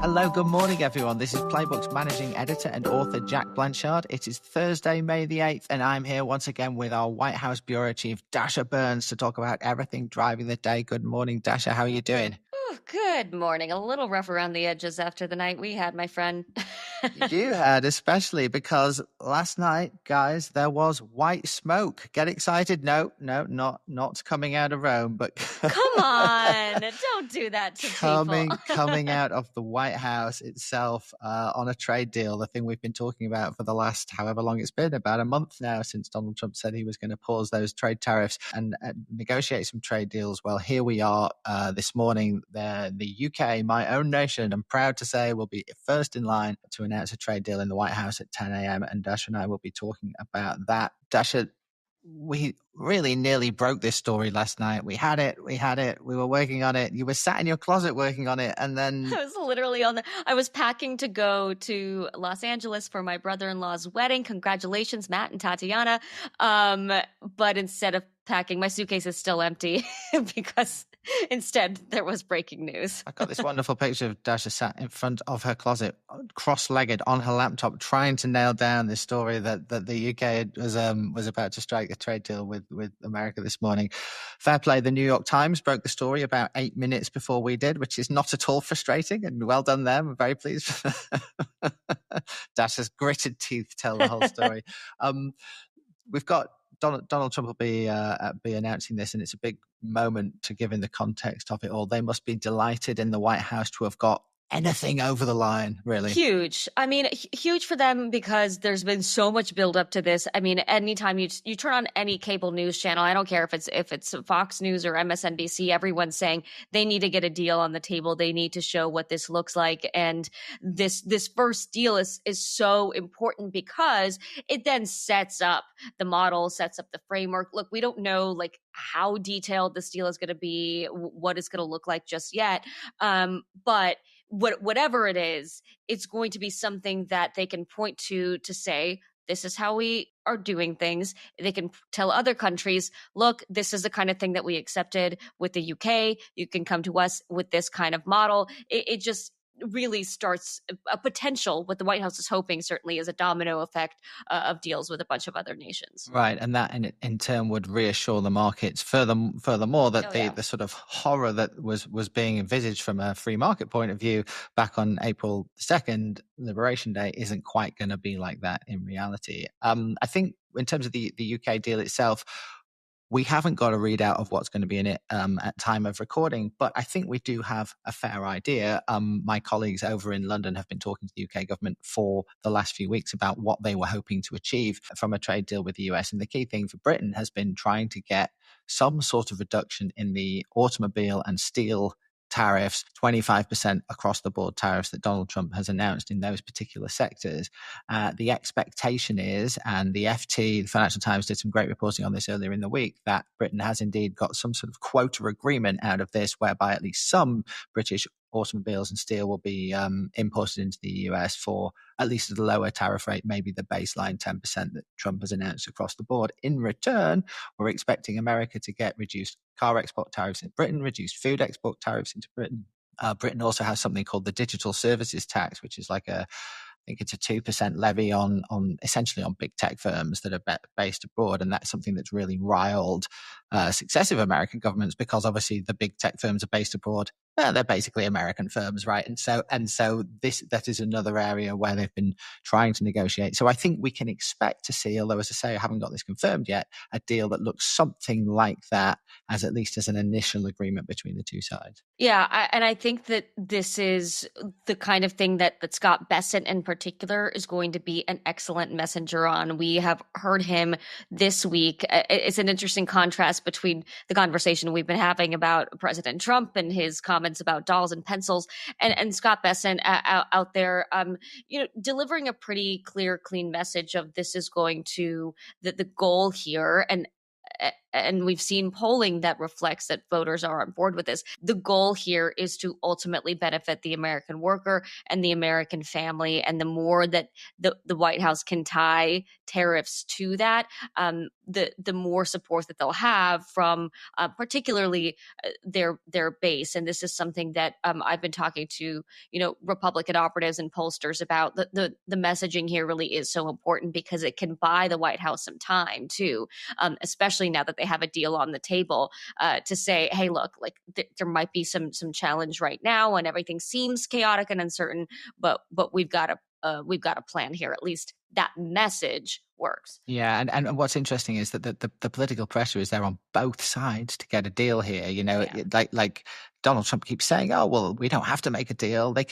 Hello, good morning, everyone. This is Playbook's managing editor and author, Jack Blanchard. It is Thursday, May the 8th, and I'm here once again with our White House bureau chief, Dasha Burns, to talk about everything driving the day. Good morning, Dasha. How are you doing? Oh, good morning. A little rough around the edges after the night we had, my friend. You had, especially because last night, guys, there was white smoke. Get excited. No, not coming out of Rome, but Come on, don't do that to people. coming out of the White House itself on a trade deal, the thing we've been talking about for the last however long it's been, about a month now since Donald Trump said he was going to pause those trade tariffs and negotiate some trade deals. Well, here we are this morning. The UK, my own nation, I'm proud to say, will be first in line to announce a trade deal in the White House at 10 a.m. And Dasha and I will be talking about that. Dasha, we really nearly broke this story last night. We had it. We were working on it. You were sat in your closet working on it. And then I was literally I was packing to go to Los Angeles for my brother-in-law's wedding. Congratulations, Matt and Tatiana. But instead of packing, my suitcase is still empty because instead there was breaking news. I got this wonderful picture of Dasha sat in front of her closet, cross-legged on her laptop, trying to nail down this story that the UK was about to strike a trade deal with America this morning. Fair play, the New York Times broke the story about 8 minutes before we did, which is not at all frustrating, and well done them. I'm very pleased. Dasha's gritted teeth tell the whole story. We've got Donald Trump will be announcing this, and it's a big moment to give in the context of it all. They must be delighted in the White House to have got anything over the line, really. Huge. I mean, huge for them because there's been so much build up to this. I mean, anytime you turn on any cable news channel, I don't care if it's Fox News or MSNBC, everyone's saying they need to get a deal on the table. They need to show what this looks like. And this first deal is so important because it then sets up the model, sets up the framework. Look, we don't know like how detailed this deal is going to be, what it's going to look like just yet. But whatever it is, it's going to be something that they can point to say, this is how we are doing things. They can tell other countries, look, this is the kind of thing that we accepted with the UK. You can come to us with this kind of model. It just really starts a potential. What the White House is hoping certainly is a domino effect of deals with a bunch of other nations. Right, and that in turn would reassure the markets furthermore that the sort of horror that was being envisaged from a free market point of view back on April 2nd, Liberation Day, isn't quite going to be like that in reality. I think in terms of the UK deal itself, we haven't got a readout of what's going to be in it at time of recording, but I think we do have a fair idea. My colleagues over in London have been talking to the UK government for the last few weeks about what they were hoping to achieve from a trade deal with the US. And the key thing for Britain has been trying to get some sort of reduction in the automobile and steel tariffs, 25% across the board tariffs that Donald Trump has announced in those particular sectors. The expectation is, and the FT, the Financial Times, did some great reporting on this earlier in the week, that Britain has indeed got some sort of quota agreement out of this, whereby at least some British automobiles and steel will be imported into the US for at least at a lower tariff rate, maybe the baseline 10% that Trump has announced across the board. In return, we're expecting America to get reduced car export tariffs in Britain, reduced food export tariffs into Britain. Britain also has something called the digital services tax, which is like I think it's a 2% levy on essentially on big tech firms that are based abroad. And that's something that's really riled successive American governments, because obviously the big tech firms are based abroad. They're basically American firms, right? And so that is another area where they've been trying to negotiate. So I think we can expect to see, although as I say, I haven't got this confirmed yet, a deal that looks something like that, as at least as an initial agreement between the two sides. Yeah, and I think that this is the kind of thing that Scott Bessent in particular is going to be an excellent messenger on. We have heard him this week. It's an interesting contrast between the conversation we've been having about President Trump and his comments about dolls and pencils, and Scott Bessent out there, delivering a pretty clear, clean message of this is going to the goal here, and and we've seen polling that reflects that voters are on board with this. The goal here is to ultimately benefit the American worker and the American family. And the more that the White House can tie tariffs to that, the more support that they'll have from particularly their base. And this is something that I've been talking to Republican operatives and pollsters about. The messaging here really is so important because it can buy the White House some time too, especially now that they have a deal on the table, to say, hey, look, like there might be some challenge right now, and everything seems chaotic and uncertain, but we've got a plan here. At least that message works. Yeah, and what's interesting is that the political pressure is there on both sides to get a deal here. Like Donald Trump keeps saying, oh, well, we don't have to make a deal. They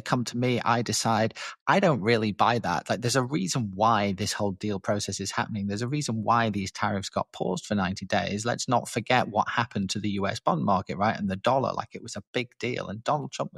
come to me, I decide. I don't really buy that. Like, there's a reason why this whole deal process is happening. There's a reason why these tariffs got paused for 90 days. Let's not forget what happened to the US bond market, right? And the dollar, like, it was a big deal. And Donald Trump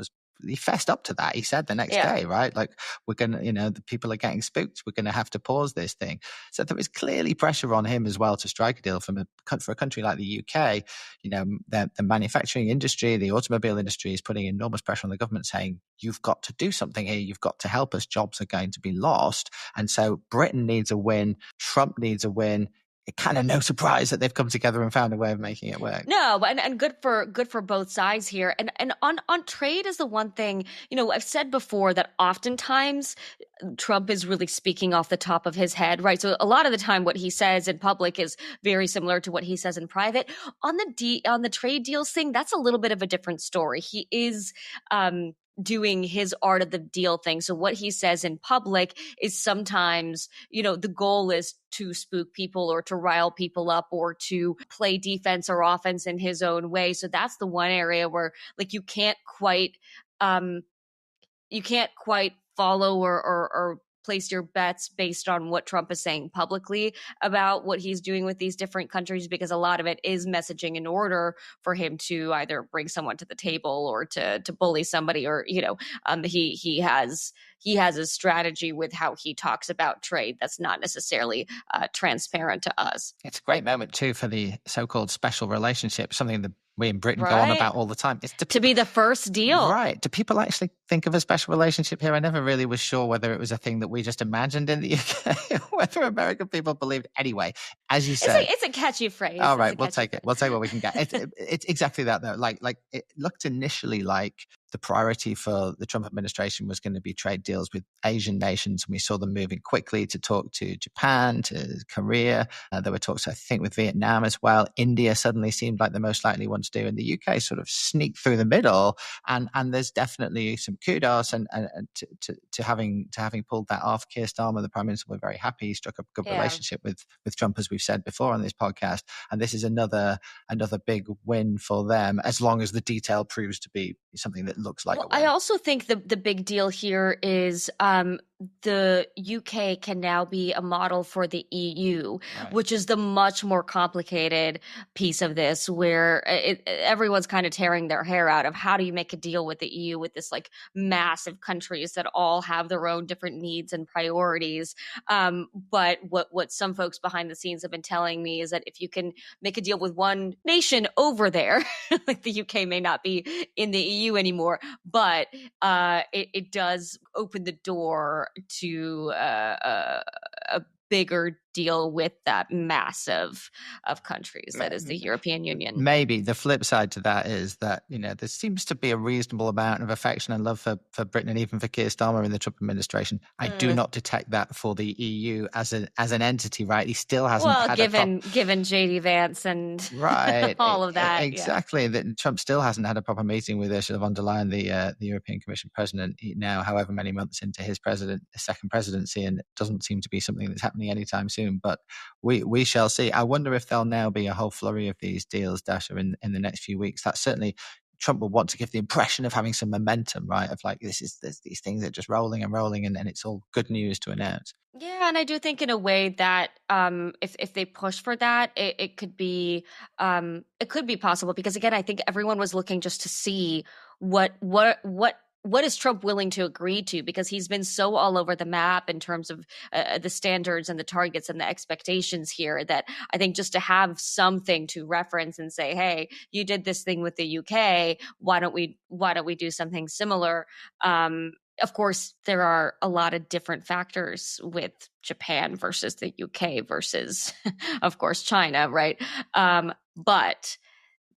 he fessed up to that. He said the next day, right? Like, we're going to, the people are getting spooked. We're going to have to pause this thing. So there is clearly pressure on him as well to strike a deal for a country like the UK. The manufacturing industry, the automobile industry is putting enormous pressure on the government saying, you've got to do something here. You've got to help us. Jobs are going to be lost. And so Britain needs a win. Trump needs a win. It kind of no surprise that they've come together and found a way of making it work. No, and good for both sides here. And on trade is the one thing, I've said before that oftentimes Trump is really speaking off the top of his head, right? So a lot of the time what he says in public is very similar to what he says in private. On the trade deals thing, that's a little bit of a different story. He is doing his art of the deal thing. So what he says in public is sometimes, the goal is to spook people or to rile people up or to play defense or offense in his own way. So that's the one area where, like, you can't quite follow or place your bets based on what Trump is saying publicly about what he's doing with these different countries, because a lot of it is messaging in order for him to either bring someone to the table or to bully somebody, or he has a strategy with how he talks about trade that's not necessarily transparent to us. It's a great moment too for the so-called special relationship, something that we in Britain go on about all the time. It's to be the first deal. Right. Do people actually think of a special relationship here? I never really was sure whether it was a thing that we just imagined in the UK or whether American people believed. Anyway, as you say. It's a catchy phrase. All right, we'll take it. We'll take what we can get. It's exactly that, though. Like it looked initially like the priority for the Trump administration was going to be trade deals with Asian nations. And we saw them moving quickly to talk to Japan, to Korea. There were talks, I think, with Vietnam as well. India suddenly seemed like the most likely one to do. And the UK sort of sneaked through the middle. And there's definitely some kudos and to having pulled that off. Keir Starmer, the Prime Minister, we're very happy. He struck up a good relationship with Trump, as we've said before on this podcast. And this is another big win for them, as long as the detail proves to be something that looks like a win. I also think the big deal here is the UK can now be a model for the EU, which is the much more complicated piece of this, where everyone's kind of tearing their hair out of how do you make a deal with the EU with this like massive countries that all have their own different needs and priorities. But what some folks behind the scenes have been telling me is that if you can make a deal with one nation over there, like the UK may not be in the EU anymore, but it does open the door to a bigger deal with that massive of countries that is the European Union. Maybe the flip side to that is that, there seems to be a reasonable amount of affection and love for Britain and even for Keir Starmer in the Trump administration. I do not detect that for the EU as an entity, right? He still hasn't had given JD Vance and all of that. Exactly. That Trump still hasn't had a proper meeting with Ursula von der Leyen, the European Commission president, now however many months into his second presidency, and it doesn't seem to be something that's happening anytime soon. But we shall see. I wonder if there'll now be a whole flurry of these deals, Dasha, in the next few weeks. That's certainly, Trump will want to give the impression of having some momentum, right? Of like, these things are just rolling and it's all good news to announce. Yeah, and I do think in a way that if they push for that, it could be possible, because again, I think everyone was looking just to see what what is Trump willing to agree to? Because he's been so all over the map in terms of the standards and the targets and the expectations here, that I think just to have something to reference and say, hey, you did this thing with the UK, why don't we do something similar? Of course, there are a lot of different factors with Japan versus the UK versus, of course, China, right? But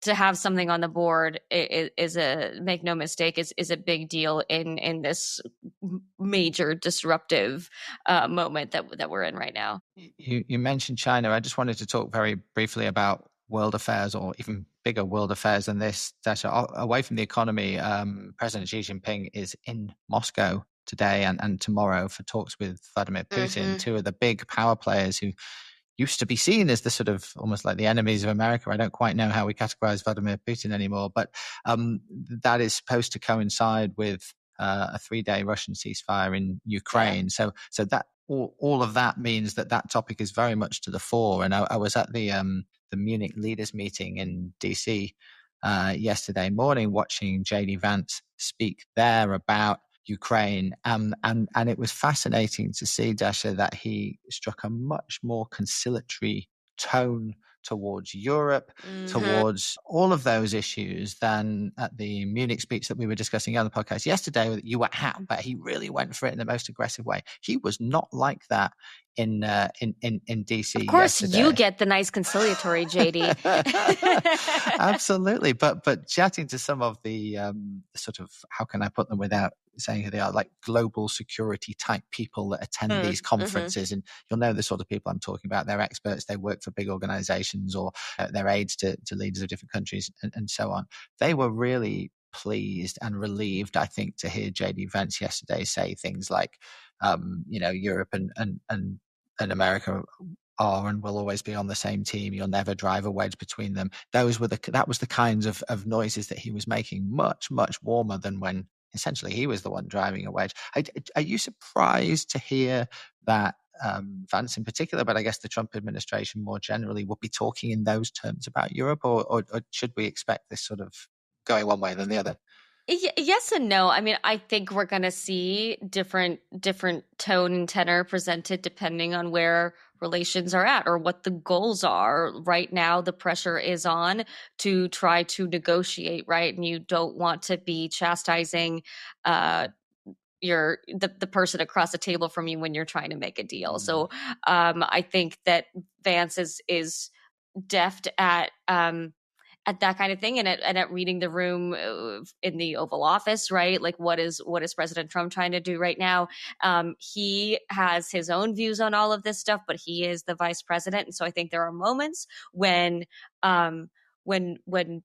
to have something on the board is a, make no mistake, is a big deal in this major disruptive moment that we're in right now. You mentioned China. I just wanted to talk very briefly about world affairs, or even bigger world affairs than this. Dasha, away from the economy, President Xi Jinping is in Moscow today and tomorrow for talks with Vladimir Putin, two of the big power players who used to be seen as the sort of almost like the enemies of America. I don't quite know how we categorize Vladimir Putin anymore, but that is supposed to coincide with a 3-day Russian ceasefire in Ukraine. Yeah. So that all of that means that topic is very much to the fore. And I was at the Munich leaders meeting in DC yesterday morning, watching JD Vance speak there about Ukraine, and it was fascinating to see, Dasha, that he struck a much more conciliatory tone towards Europe, towards all of those issues, than at the Munich speech that we were discussing on the podcast yesterday that you were at. But he really went for it in the most aggressive way. He was not like that in DC. Of course, yesterday. You get the nice conciliatory, JD. Absolutely, but chatting to some of the sort of, how can I put them without saying who they are, like global security type people that attend these conferences, and you'll know the sort of people I'm talking about. They're experts. They work for big organizations, or they're aides to leaders of different countries, and so on. They were really pleased and relieved, I think, to hear JD Vance yesterday say things like, Europe and America are and will always be on the same team. You'll never drive a wedge between them. That was the kinds of noises that he was making, much, much warmer than when essentially he was the one driving a wedge. Are you surprised to hear that Vance in particular, but I guess the Trump administration more generally, would be talking in those terms about Europe, or should we expect this sort of going one way than the other? Yes and no. I mean, I think we're going to see different tone and tenor presented depending on where relations are at or what the goals are. Right now, the pressure is on to try to negotiate, right? And you don't want to be chastising the person across the table from you when you're trying to make a deal. So I think that Vance is deft at that kind of thing, and at reading the room in the Oval Office, right? Like what is President Trump trying to do right now? He has his own views on all of this stuff, but he is the vice president. And so I think there are moments when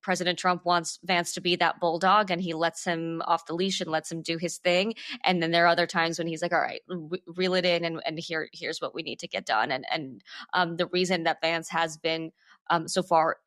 President Trump wants Vance to be that bulldog and he lets him off the leash and lets him do his thing. And then there are other times when he's like, all right, reel it in, and here's what we need to get done. And the reason that Vance has been so far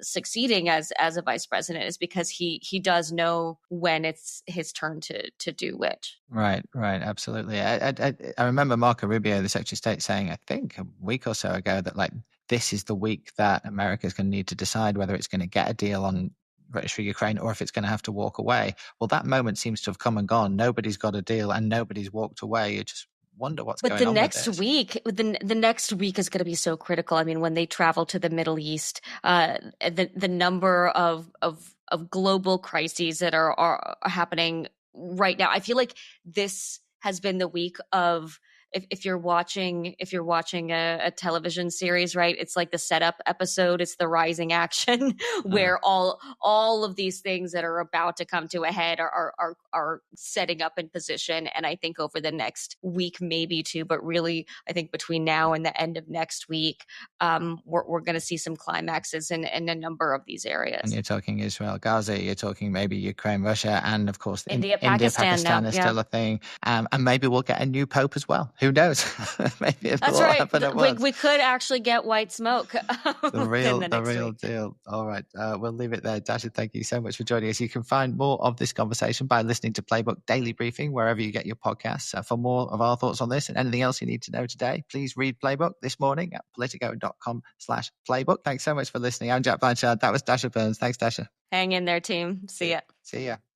succeeding as a vice president is because he does know when it's his turn to do which. Right, absolutely. I remember Marco Rubio, the Secretary of State, saying, I think a week or so ago, that like this is the week that America's going to need to decide whether it's going to get a deal on Russia, Ukraine, or if it's going to have to walk away. Well, that moment seems to have come and gone. Nobody's got a deal and nobody's walked away. You just wonder what's going on. But the next week is going to be so critical. I mean, when they travel to the Middle East, the number of global crises that are happening right now. I feel like this has been the week of, if you're watching a television series, right? It's like the setup episode. It's the rising action where all of these things that are about to come to a head are setting up in position. And I think over the next week, maybe two, but really, I think between now and the end of next week, we're going to see some climaxes in a number of these areas. And you're talking Israel, Gaza, you're talking maybe Ukraine, Russia, and of course, India, Pakistan is still a thing. And maybe we'll get a new pope as well. Who knows? Maybe it'll That's all right. happen at once. We could actually get white smoke. The real deal. All right. We'll leave it there. Dasha, thank you so much for joining us. You can find more of this conversation by listening to Playbook Daily Briefing, wherever you get your podcasts. For more of our thoughts on this and anything else you need to know today, please read Playbook this morning at politico.com/playbook. Thanks so much for listening. I'm Jack Blanchard. That was Dasha Burns. Thanks, Dasha. Hang in there, team. See ya. See ya.